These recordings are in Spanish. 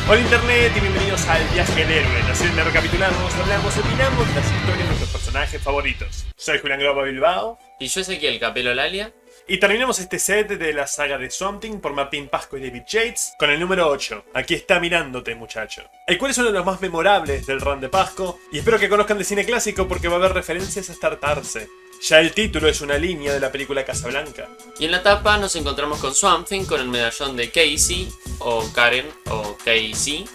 Hola Internet y bienvenidos al Viaje del Héroe. En la serie de recapitulamos, hablamos, opinamos de las historias de nuestros personajes favoritos. Soy Julián Groba Bilbao. Y yo Ezequiel Capelo Lalia. Y terminamos este set de la saga de Swamp Thing por Martín Pasco y David Yates con el número 8. Aquí está mirándote, muchacho. El cual es uno de los más memorables del run de Pasco. Y espero que conozcan de cine clásico porque va a haber referencias hasta hartarse. Ya el título es una línea de la película Casablanca. Y en la tapa nos encontramos con Swamp Thing con el medallón de Casey, o Karen, o Casey.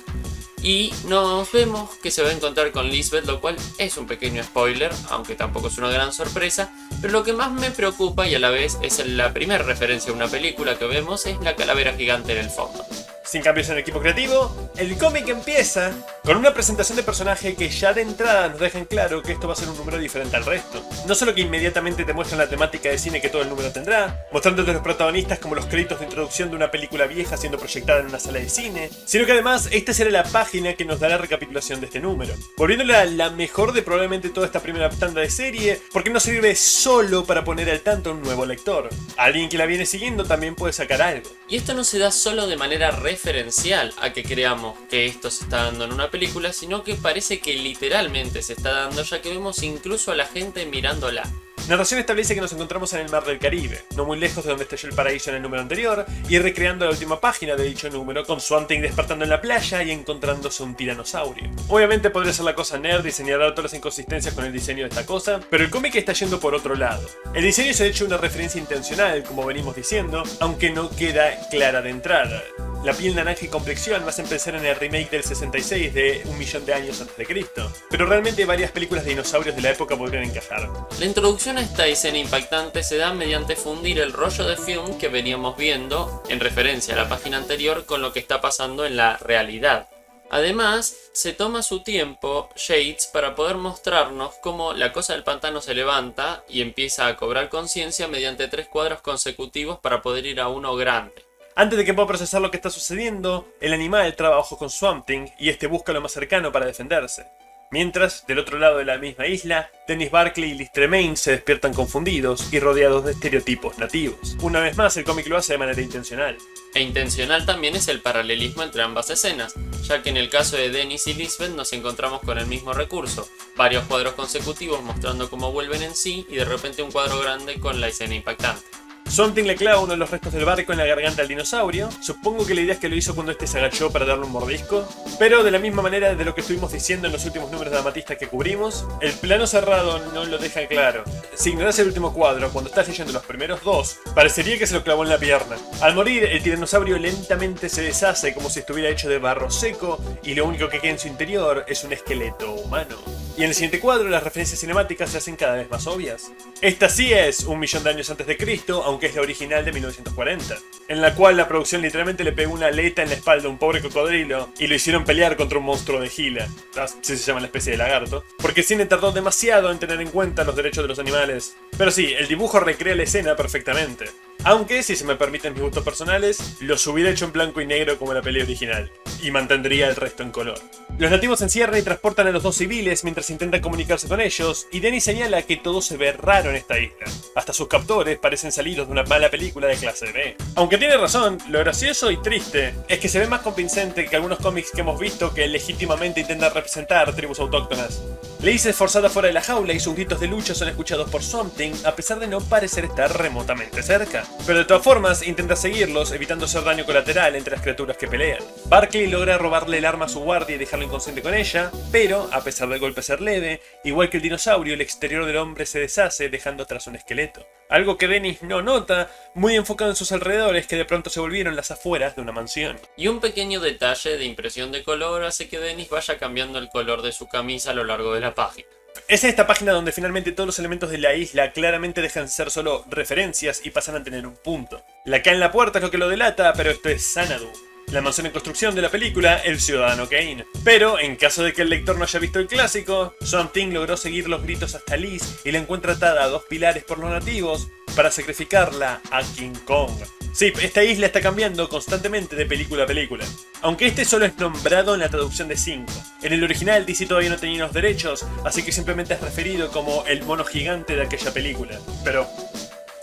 Y nos vemos que se va a encontrar con Lisbeth, lo cual es un pequeño spoiler, aunque tampoco es una gran sorpresa. Pero lo que más me preocupa y a la vez es la primera referencia a una película que vemos es la calavera gigante en el fondo. Sin cambios en el equipo creativo, el cómic empieza con una presentación de personaje que ya de entrada nos dejan claro que esto va a ser un número diferente al resto. No solo que inmediatamente te muestran la temática de cine que todo el número tendrá, mostrándote los protagonistas como los créditos de introducción de una película vieja siendo proyectada en una sala de cine, sino que además esta será la página que nos da la recapitulación de este número, volviéndola la mejor de probablemente toda esta primera tanda de serie, porque no sirve solo para poner al tanto a un nuevo lector. Alguien que la viene siguiendo también puede sacar algo. Y esto no se da solo de manera referencial a que creamos que esto se está dando en una película, sino que parece que literalmente se está dando, ya que vemos incluso a la gente mirándola. Narración establece que nos encontramos en el mar del Caribe, no muy lejos de donde estalló el paraíso en el número anterior, y recreando la última página de dicho número, con Swamp Thing despertando en la playa y encontrándose un tiranosaurio. Obviamente podría ser la cosa nerd y señalar todas las inconsistencias con el diseño de esta cosa, pero el cómic está yendo por otro lado. El diseño se ha hecho una referencia intencional, como venimos diciendo, aunque no queda clara de entrada. La piel naranja y complexión me hacen pensar en el remake del 66 de 1.000.000 de años antes de Cristo, pero realmente varias películas de dinosaurios de la época podrían encajar. La introducción a esta escena impactante se da mediante fundir el rollo de film que veníamos viendo, en referencia a la página anterior, con lo que está pasando en la realidad. Además, se toma su tiempo, Yates, para poder mostrarnos cómo la cosa del pantano se levanta y empieza a cobrar conciencia mediante 3 cuadros consecutivos para poder ir a uno grande. Antes de que pueda procesar lo que está sucediendo, el animal trabaja con Swamp Thing y este busca lo más cercano para defenderse. Mientras, del otro lado de la misma isla, Dennis Barclay y Liz Tremaine se despiertan confundidos y rodeados de estereotipos nativos. Una vez más, el cómic lo hace de manera intencional. E intencional también es el paralelismo entre ambas escenas, ya que en el caso de Dennis y Lisbeth nos encontramos con el mismo recurso, varios cuadros consecutivos mostrando cómo vuelven en sí y de repente un cuadro grande con la escena impactante. Swamp Thing le clava uno de los restos del barco en la garganta al dinosaurio. Supongo que la idea es que lo hizo cuando este se agachó para darle un mordisco. Pero de la misma manera de lo que estuvimos diciendo en los últimos números de Amatista que cubrimos, el plano cerrado no lo deja claro. Si ignoras el último cuadro, cuando estás leyendo los primeros dos, parecería que se lo clavó en la pierna. Al morir, el tiranosaurio lentamente se deshace como si estuviera hecho de barro seco y lo único que queda en su interior es un esqueleto humano. Y en el siguiente cuadro las referencias cinemáticas se hacen cada vez más obvias. Esta sí es 1.000.000 de años antes de Cristo, aunque es la original de 1940, en la cual la producción literalmente le pegó una aleta en la espalda a un pobre cocodrilo y lo hicieron pelear contra un monstruo de Gila, así se llama la especie de lagarto, porque el cine tardó demasiado en tener en cuenta los derechos de los animales. Pero sí, el dibujo recrea la escena perfectamente. Aunque, si se me permiten mis gustos personales, los hubiera hecho en blanco y negro como la peli original, y mantendría el resto en color. Los nativos se encierran y transportan a los dos civiles mientras intentan comunicarse con ellos, y Dennis señala que todo se ve raro en esta isla. Hasta sus captores parecen salidos de una mala película de clase B. Aunque tiene razón, lo gracioso y triste es que se ve más convincente que algunos cómics que hemos visto que legítimamente intentan representar tribus autóctonas. Liz es forzada fuera de la jaula y sus gritos de lucha son escuchados por Swamp Thing a pesar de no parecer estar remotamente cerca. Pero de todas formas, intenta seguirlos, evitando hacer daño colateral entre las criaturas que pelean. Barclay logra robarle el arma a su guardia y dejarlo inconsciente con ella, pero, a pesar del golpe ser leve, igual que el dinosaurio, el exterior del hombre se deshace dejando atrás un esqueleto. Algo que Dennis no nota, muy enfocado en sus alrededores que de pronto se volvieron las afueras de una mansión. Y un pequeño detalle de impresión de color hace que Dennis vaya cambiando el color de su camisa a lo largo de la página. Es en esta página donde finalmente todos los elementos de la isla claramente dejan de ser solo referencias y pasan a tener un punto. La K en la puerta es lo que lo delata, pero esto es Xanadu, la mansión en construcción de la película El Ciudadano Kane. Pero, en caso de que el lector no haya visto el clásico, Swamp Thing logró seguir los gritos hasta Liz y la encuentra atada a 2 pilares por los nativos para sacrificarla a King Kong. Sí, esta isla está cambiando constantemente de película a película, aunque este solo es nombrado en la traducción de 5. En el original DC todavía no tenía los derechos, así que simplemente es referido como el mono gigante de aquella película. Pero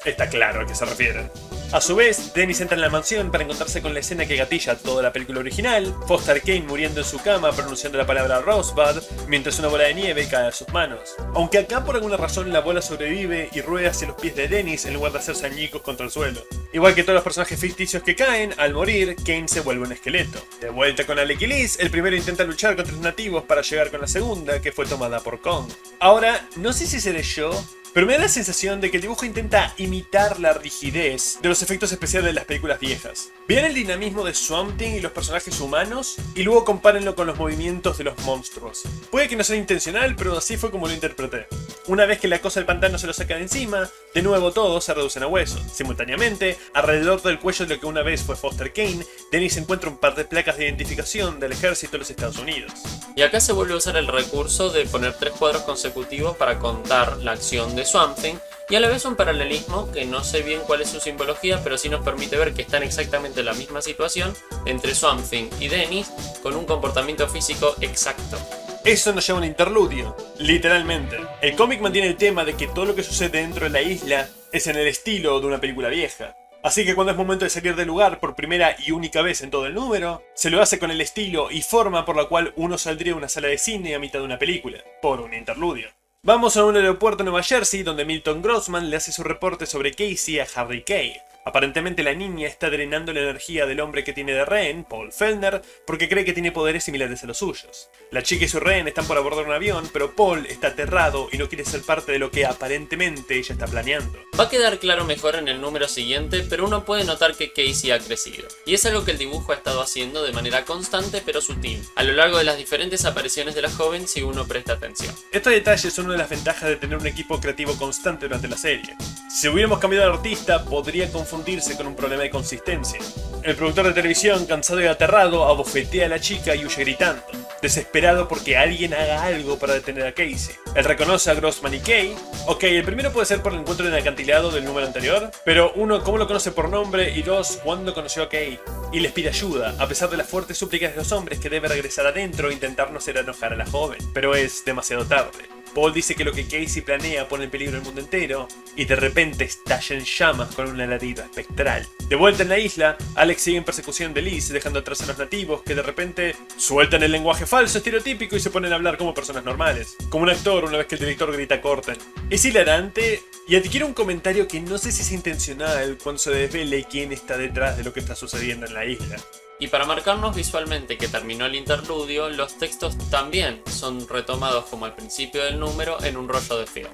está claro a qué se refiere. A su vez, Dennis entra en la mansión para encontrarse con la escena que gatilla toda la película original, Foster Kane muriendo en su cama pronunciando la palabra Rosebud, mientras una bola de nieve cae a sus manos. Aunque acá por alguna razón la bola sobrevive y rueda hacia los pies de Dennis en lugar de hacerse añicos contra el suelo. Igual que todos los personajes ficticios que caen, al morir, Kane se vuelve un esqueleto. De vuelta con Alec y Liz, el primero intenta luchar contra los nativos para llegar con la segunda, que fue tomada por Kong. Ahora, no sé si seré yo, pero me da la sensación de que el dibujo intenta imitar la rigidez de los efectos especiales de las películas viejas. Vean el dinamismo de Swamp Thing y los personajes humanos, y luego compárenlo con los movimientos de los monstruos. Puede que no sea intencional, pero así fue como lo interpreté. Una vez que la cosa del pantano se lo saca de encima, de nuevo todos se reducen a hueso. Simultáneamente, alrededor del cuello de lo que una vez fue Foster Kane, Dennis encuentra un par de placas de identificación del ejército de los Estados Unidos. Y acá se vuelve a usar el recurso de poner 3 cuadros consecutivos para contar la acción de Swamp Thing, y a la vez un paralelismo que no sé bien cuál es su simbología, pero sí nos permite ver que están exactamente en la misma situación entre Swamp Thing y Dennis, con un comportamiento físico exacto. Eso nos lleva a un interludio, literalmente. El cómic mantiene el tema de que todo lo que sucede dentro de la isla es en el estilo de una película vieja. Así que cuando es momento de salir del lugar por primera y única vez en todo el número, se lo hace con el estilo y forma por la cual uno saldría de una sala de cine a mitad de una película, por un interludio. Vamos a un aeropuerto en Nueva Jersey donde Milton Grossman le hace su reporte sobre Casey a Harry Kay. Aparentemente la niña está drenando la energía del hombre que tiene de rehén, Paul Fellner, porque cree que tiene poderes similares a los suyos. La chica y su rehén están por abordar un avión, pero Paul está aterrado y no quiere ser parte de lo que aparentemente ella está planeando. Va a quedar claro mejor en el número siguiente, pero uno puede notar que Casey ha crecido. Y es algo que el dibujo ha estado haciendo de manera constante pero sutil, a lo largo de las diferentes apariciones de la joven si uno presta atención. Estos detalles son una de las ventajas de tener un equipo creativo constante durante la serie. Si hubiéramos cambiado de artista, podría confundirse con un problema de consistencia. El productor de televisión, cansado y aterrado, abofetea a la chica y huye gritando, desesperado porque alguien haga algo para detener a Casey. Él reconoce a Grossman y Kay. Ok, el primero puede ser por el encuentro en el acantilado del número anterior, pero uno, ¿cómo lo conoce por nombre? Y dos, ¿cuándo conoció a Kay? Y les pide ayuda, a pesar de las fuertes súplicas de los hombres que debe regresar adentro e intentar no hacer enojar a la joven. Pero es demasiado tarde. Paul dice que lo que Casey planea pone en peligro el mundo entero, y de repente estalla en llamas con una ladida espectral. De vuelta en la isla, Alex sigue en persecución de Liz, dejando atrás a los nativos que de repente sueltan el lenguaje falso estereotípico y se ponen a hablar como personas normales. Como un actor una vez que el director grita corten. Es hilarante y adquiere un comentario que no sé si es intencional cuando se desvele quién está detrás de lo que está sucediendo en la isla. Y para marcarnos visualmente que terminó el interludio, los textos también son retomados como al principio del número en un rollo de film.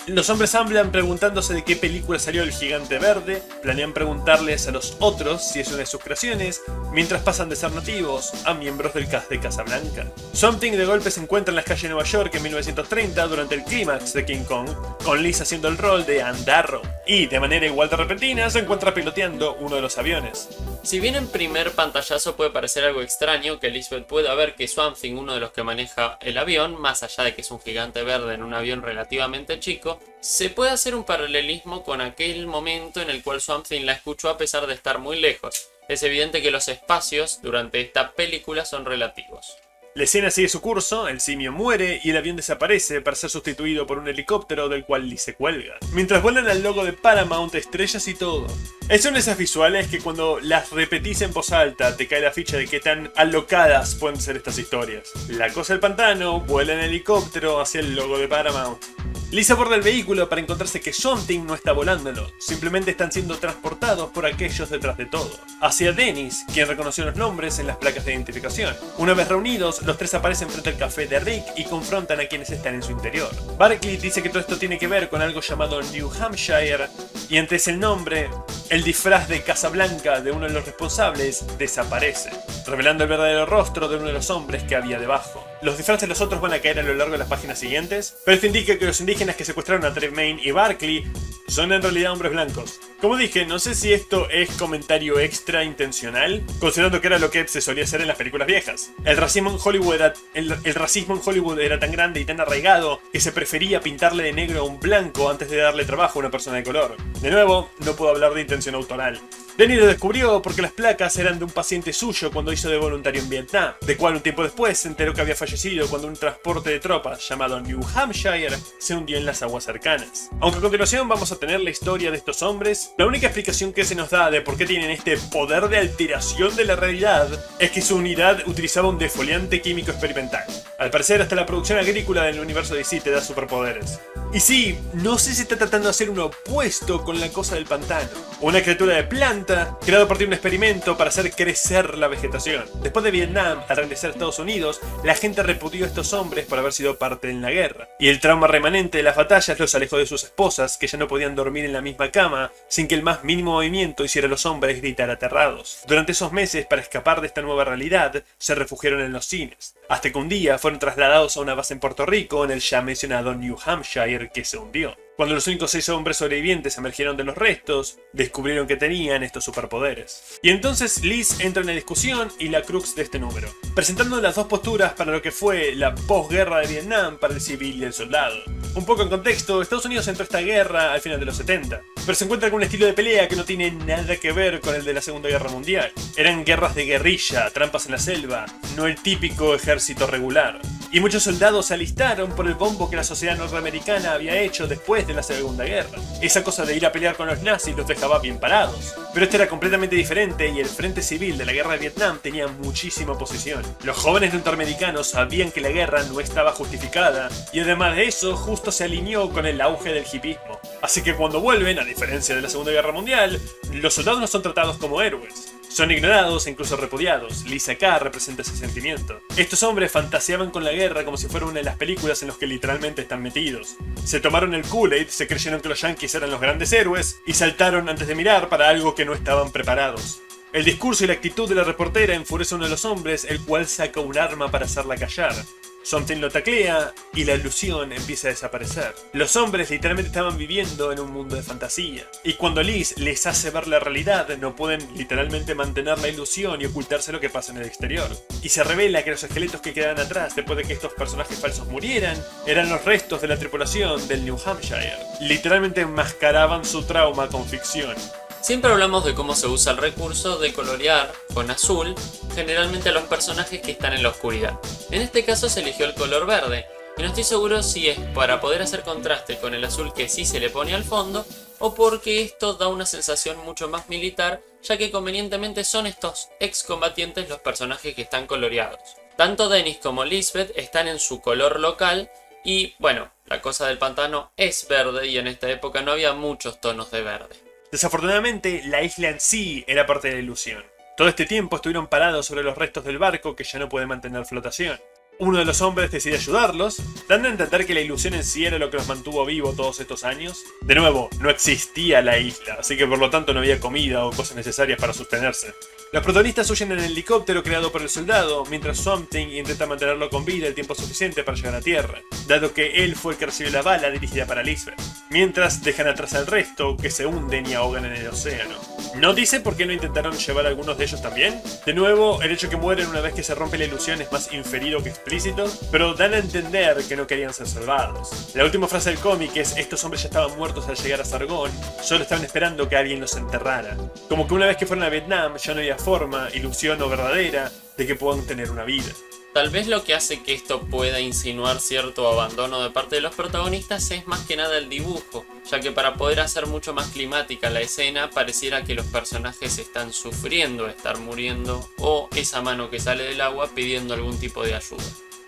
Los hombres hablan preguntándose de qué película salió el gigante verde, planean preguntarles a los otros si es una de sus creaciones, mientras pasan de ser nativos a miembros del cast de Casablanca. Swamp Thing de golpe se encuentra en las calles de Nueva York en 1930 durante el clímax de King Kong, con Liz haciendo el rol de Ann Darrow, y de manera igual de repentina se encuentra piloteando uno de los aviones. Si bien en primer pantallazo puede parecer algo extraño que Lisbeth pueda ver que Swamp Thing, uno de los que maneja el avión, más allá de que es un gigante verde en un avión relativamente chico, se puede hacer un paralelismo con aquel momento en el cual Swamp Thing la escuchó a pesar de estar muy lejos. Es evidente que los espacios durante esta película son relativos. La escena sigue su curso, el simio muere y el avión desaparece para ser sustituido por un helicóptero del cual Liz se cuelga. Mientras vuelan al logo de Paramount, estrellas y todo. Es una de esas visuales que cuando las repetís en voz alta te cae la ficha de qué tan alocadas pueden ser estas historias. La cosa del pantano vuela en helicóptero hacia el logo de Paramount. Liz aborda el vehículo para encontrarse que Swamp Thing no está volándolo, simplemente están siendo transportados por aquellos detrás de todo. Hacia Dennis, quien reconoció los nombres en las placas de identificación. Una vez reunidos, los tres aparecen frente al café de Rick y confrontan a quienes están en su interior. Barkley dice que todo esto tiene que ver con algo lllamado New Hampshire, y antes el nombre, el disfraz de Casablanca de uno de los responsables desaparece, revelando el verdadero rostro de uno de los hombres que había debajo. Los disfraces de los otros van a caer a lo largo de las páginas siguientes, pero esto indica que los indígenas que secuestraron a Tremaine y Barkley son en realidad hombres blancos. Como dije, no sé si esto es comentario extra intencional, considerando que era lo que se solía hacer en las películas viejas. El racismo en Hollywood era tan grande y tan arraigado que se prefería pintarle de negro a un blanco antes de darle trabajo a una persona de color. De nuevo, no puedo hablar de intención autoral. Danny lo descubrió porque las placas eran de un paciente suyo cuando hizo de voluntario en Vietnam, de cual un tiempo después se enteró que había fallecido cuando un transporte de tropas llamado New Hampshire se hundió en las aguas cercanas. Aunque a continuación vamos a tener la historia de estos hombres, la única explicación que se nos da de por qué tienen este poder de alteración de la realidad es que su unidad utilizaba un defoliante químico experimental. Al parecer hasta la producción agrícola del universo DC te da superpoderes. Y sí, no sé si está tratando de hacer un opuesto con la cosa del pantano, una criatura de planta creada a partir de un experimento para hacer crecer la vegetación. Después de Vietnam, al regresar a Estados Unidos, la gente repudió a estos hombres por haber sido parte en la guerra. Y el trauma remanente de las batallas los alejó de sus esposas, que ya no podían dormir en la misma cama sin que el más mínimo movimiento hiciera a los hombres gritar aterrados. Durante esos meses, para escapar de esta nueva realidad, se refugiaron en los cines, hasta que un día fueron trasladados a una base en Puerto Rico en el ya mencionado New Hampshire, que se hundió. Cuando los únicos 6 hombres sobrevivientes emergieron de los restos, descubrieron que tenían estos superpoderes. Y entonces Liz entra en la discusión y la crux de este número, presentando las dos posturas para lo que fue la posguerra de Vietnam para el civil y el soldado. Un poco en contexto, Estados Unidos entró a esta guerra al final de los 70, pero se encuentra con un estilo de pelea que no tiene nada que ver con el de la Segunda Guerra Mundial. Eran guerras de guerrilla, trampas en la selva, no el típico ejército regular. Y muchos soldados se alistaron por el bombo que la sociedad norteamericana había hecho después de la Segunda Guerra. Esa cosa de ir a pelear con los nazis los dejaba bien parados. Pero este era completamente diferente y el frente civil de la guerra de Vietnam tenía muchísima oposición. Los jóvenes norteamericanos sabían que la guerra no estaba justificada y además de eso justo se alineó con el auge del hipismo. Así que cuando vuelven, a diferencia de la Segunda Guerra Mundial, los soldados no son tratados como héroes. Son ignorados e incluso repudiados. Liz acá representa ese sentimiento. Estos hombres fantaseaban con la guerra como si fuera una de las películas en las que literalmente están metidos. Se tomaron el Kool-Aid, se creyeron que los yankees eran los grandes héroes y saltaron antes de mirar para algo que no estaban preparados. El discurso y la actitud de la reportera enfurece a uno de los hombres, el cual saca un arma para hacerla callar. Something lo taclea y la ilusión empieza a desaparecer. Los hombres literalmente estaban viviendo en un mundo de fantasía. Y cuando Liz les hace ver la realidad, no pueden literalmente mantener la ilusión y ocultarse lo que pasa en el exterior. Y se revela que los esqueletos que quedan atrás después de que estos personajes falsos murieran, eran los restos de la tripulación del New Hampshire. Literalmente enmascaraban su trauma con ficción. Siempre hablamos de cómo se usa el recurso de colorear con azul generalmente a los personajes que están en la oscuridad. En este caso se eligió el color verde, y no estoy seguro si es para poder hacer contraste con el azul que sí se le pone al fondo, o porque esto da una sensación mucho más militar, ya que convenientemente son estos excombatientes los personajes que están coloreados. Tanto Dennis como Lisbeth están en su color local, y bueno, la cosa del pantano es verde y en esta época no había muchos tonos de verde. Desafortunadamente, la isla en sí era parte de la ilusión. Todo este tiempo estuvieron parados sobre los restos del barco que ya no puede mantener flotación. Uno de los hombres decide ayudarlos, dando a entender que la ilusión en sí era lo que los mantuvo vivos todos estos años. De nuevo, no existía la isla, así que por lo tanto no había comida o cosas necesarias para sostenerse. Los protagonistas huyen en el helicóptero creado por el soldado, mientras Something intenta mantenerlo con vida el tiempo suficiente para llegar a tierra, dado que él fue el que recibió la bala dirigida para Lisbeth. Mientras dejan atrás al resto, que se hunden y ahogan en el océano. ¿No dice por qué no intentaron llevar a algunos de ellos también? De nuevo, el hecho que mueren una vez que se rompe la ilusión es más inferido que explícito, pero dan a entender que no querían ser salvados. La última frase del cómic es: estos hombres ya estaban muertos al llegar a Sargón, solo estaban esperando que alguien los enterrara. Como que una vez que fueron a Vietnam ya no había forma, ilusión o verdadera de que puedan tener una vida. Tal vez lo que hace que esto pueda insinuar cierto abandono de parte de los protagonistas es más que nada el dibujo, ya que para poder hacer mucho más climática la escena pareciera que los personajes están sufriendo estar muriendo o esa mano que sale del agua pidiendo algún tipo de ayuda.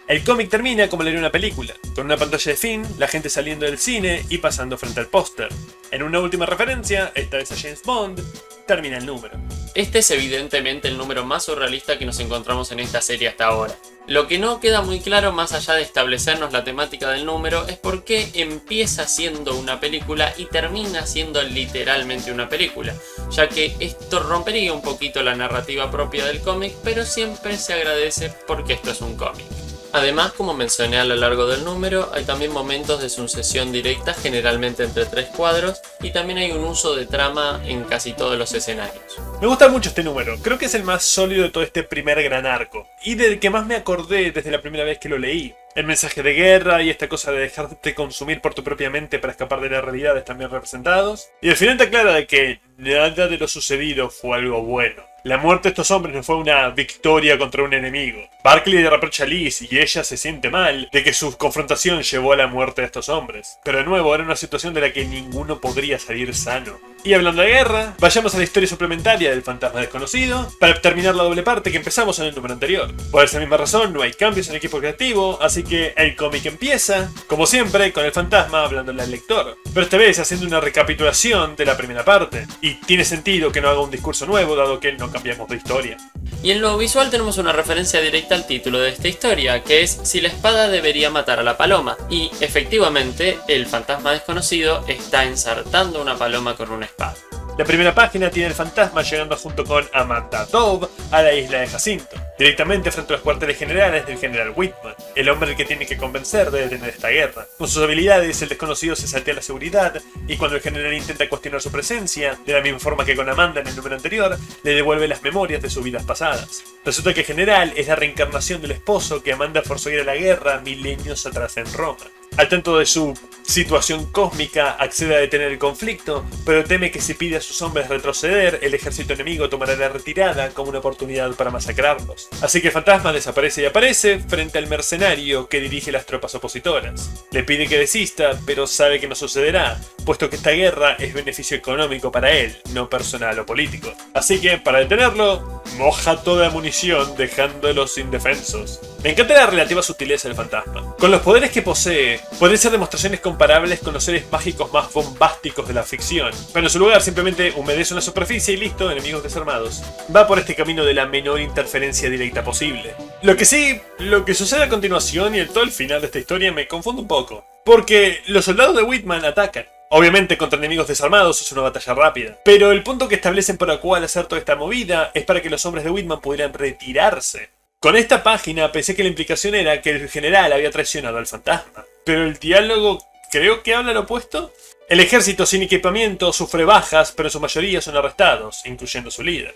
El cómic termina como leería una película, con una pantalla de fin, la gente saliendo del cine y pasando frente al póster. En una última referencia, esta vez a James Bond, termina el número. Este es evidentemente el número más surrealista que nos encontramos en esta serie hasta ahora. Lo que no queda muy claro, más allá de establecernos la temática del número, es por qué empieza siendo una película y termina siendo literalmente una película, ya que esto rompería un poquito la narrativa propia del cómic, pero siempre se agradece porque esto es un cómic. Además, como mencioné a lo largo del número, hay también momentos de sucesión directa, generalmente entre 3 cuadros, y también hay un uso de trama en casi todos los escenarios. Me gusta mucho este número, creo que es el más sólido de todo este primer gran arco, y del que más me acordé desde la primera vez que lo leí. El mensaje de guerra y esta cosa de dejarte consumir por tu propia mente para escapar de la realidad están bien representados. Y al final te aclara de que nada de lo sucedido fue algo bueno. La muerte de estos hombres no fue una victoria contra un enemigo. Barclay le reprocha a Liz y ella se siente mal de que su confrontación llevó a la muerte de estos hombres. Pero de nuevo, era una situación de la que ninguno podría salir sano. Y hablando de guerra, vayamos a la historia suplementaria del fantasma desconocido para terminar la doble parte que empezamos en el número anterior. Por esa misma razón, no hay cambios en el equipo creativo, así que el cómic empieza, como siempre, con el fantasma hablándole al lector. Pero esta vez haciendo una recapitulación de la primera parte. Y tiene sentido que no haga un discurso nuevo, dado que no cambiamos de historia. Y en lo visual tenemos una referencia directa al título de esta historia, que es Si la espada debería matar a la paloma. Y efectivamente, el fantasma desconocido está ensartando una paloma con una espada. La primera página tiene el fantasma llegando junto con Amanda Dove a la isla de Jacinto, directamente frente a los cuarteles generales del general Whitman, el hombre al que tiene que convencer de detener esta guerra. Con sus habilidades, el desconocido se saltea la seguridad, y cuando el general intenta cuestionar su presencia, de la misma forma que con Amanda en el número anterior, le devuelve las memorias de sus vidas pasadas. Resulta que el general es la reencarnación del esposo que Amanda forzó a ir a la guerra milenios atrás en Roma. Al tanto de su situación cósmica, accede a detener el conflicto, pero teme que si pide a sus hombres retroceder, el ejército enemigo tomará la retirada como una oportunidad para masacrarlos. Así que el fantasma desaparece y aparece frente al mercenario que dirige las tropas opositoras. Le pide que desista, pero sabe que no sucederá, puesto que esta guerra es beneficio económico para él, no personal o político. Así que, para detenerlo, moja toda munición dejándolos indefensos. Me encanta la relativa sutileza del fantasma. Con los poderes que posee, pueden ser demostraciones comparables con los seres mágicos más bombásticos de la ficción, pero en su lugar simplemente humedece una superficie y listo, enemigos desarmados. Va por este camino de la menor interferencia directa posible. Lo que sucede a continuación y en todo el final de esta historia me confunde un poco, porque los soldados de Whitman atacan. Obviamente contra enemigos desarmados es una batalla rápida, pero el punto que establecen por el cual hacer toda esta movida es para que los hombres de Whitman pudieran retirarse. Con esta página pensé que la implicación era que el general había traicionado al fantasma, pero el diálogo creo que habla lo opuesto. El ejército sin equipamiento sufre bajas, pero en su mayoría son arrestados, incluyendo su líder.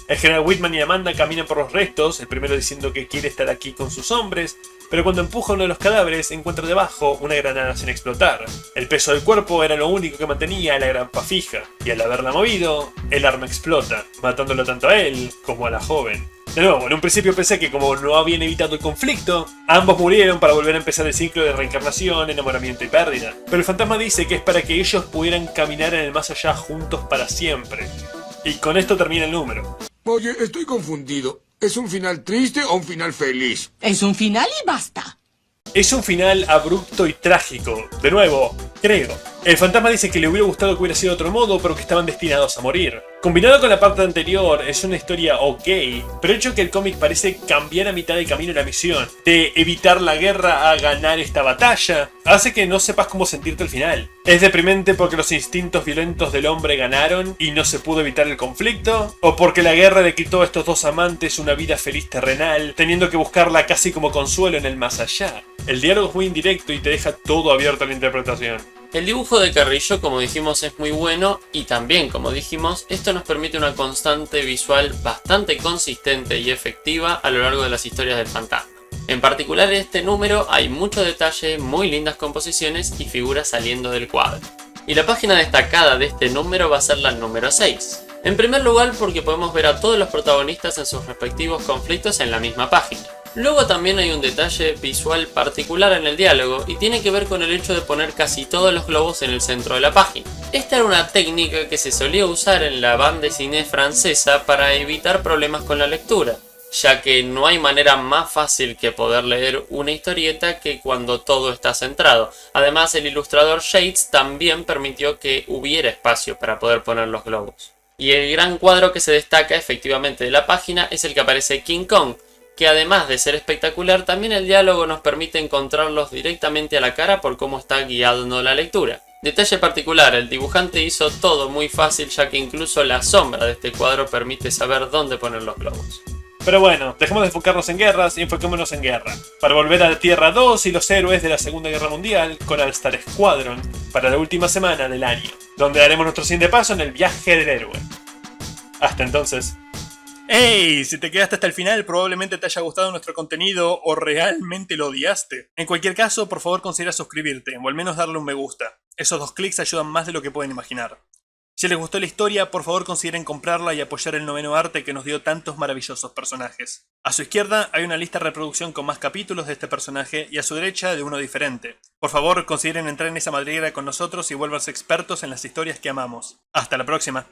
El general Whitman y Amanda caminan por los restos, el primero diciendo que quiere estar aquí con sus hombres, pero cuando empuja uno de los cadáveres encuentra debajo una granada sin explotar. El peso del cuerpo era lo único que mantenía la granpa fija, y al haberla movido, el arma explota, matándolo tanto a él como a la joven. De nuevo, en un principio pensé que como no habían evitado el conflicto, ambos murieron para volver a empezar el ciclo de reencarnación, enamoramiento y pérdida. Pero el fantasma dice que es para que ellos pudieran caminar en el más allá juntos para siempre. Y con esto termina el número. Oye, estoy confundido. ¿Es un final triste o un final feliz? Es un final y basta. Es un final abrupto y trágico. De nuevo, creo. El fantasma dice que le hubiera gustado que hubiera sido de otro modo, pero que estaban destinados a morir. Combinado con la parte anterior, es una historia ok, pero el hecho que el cómic parece cambiar a mitad de camino la misión, de evitar la guerra a ganar esta batalla, hace que no sepas cómo sentirte al final. ¿Es deprimente porque los instintos violentos del hombre ganaron y no se pudo evitar el conflicto? ¿O porque la guerra le quitó a estos dos amantes una vida feliz terrenal, teniendo que buscarla casi como consuelo en el más allá? El diálogo es muy indirecto y te deja todo abierto a la interpretación. El dibujo de Carrillo, como dijimos, es muy bueno y también, como dijimos, esto nos permite una constante visual bastante consistente y efectiva a lo largo de las historias del fantasma. En particular en este número hay mucho detalle, muy lindas composiciones y figuras saliendo del cuadro. Y la página destacada de este número va a ser la número 6. En primer lugar porque podemos ver a todos los protagonistas en sus respectivos conflictos en la misma página. Luego también hay un detalle visual particular en el diálogo y tiene que ver con el hecho de poner casi todos los globos en el centro de la página. Esta era una técnica que se solía usar en la bande dessinée francesa para evitar problemas con la lectura, ya que no hay manera más fácil que poder leer una historieta que cuando todo está centrado. Además, el ilustrador Shades también permitió que hubiera espacio para poder poner los globos. Y el gran cuadro que se destaca efectivamente de la página es el que aparece King Kong, que además de ser espectacular, también el diálogo nos permite encontrarlos directamente a la cara por cómo está guiando la lectura. Detalle particular, el dibujante hizo todo muy fácil, ya que incluso la sombra de este cuadro permite saber dónde poner los globos. Pero bueno, dejemos de enfocarnos en guerras y enfoquémonos en guerra. Para volver a la Tierra 2 y los héroes de la Segunda Guerra Mundial con All Star Squadron para la última semana del año, donde daremos nuestro siguiente paso en el viaje del héroe. Hasta entonces. ¡Hey! Si te quedaste hasta el final, probablemente te haya gustado nuestro contenido o realmente lo odiaste. En cualquier caso, por favor considera suscribirte o al menos darle un me gusta. Esos 2 clics ayudan más de lo que pueden imaginar. Si les gustó la historia, por favor consideren comprarla y apoyar el noveno arte que nos dio tantos maravillosos personajes. A su izquierda hay una lista de reproducción con más capítulos de este personaje y a su derecha de uno diferente. Por favor consideren entrar en esa madriguera con nosotros y vuélvanse expertos en las historias que amamos. Hasta la próxima.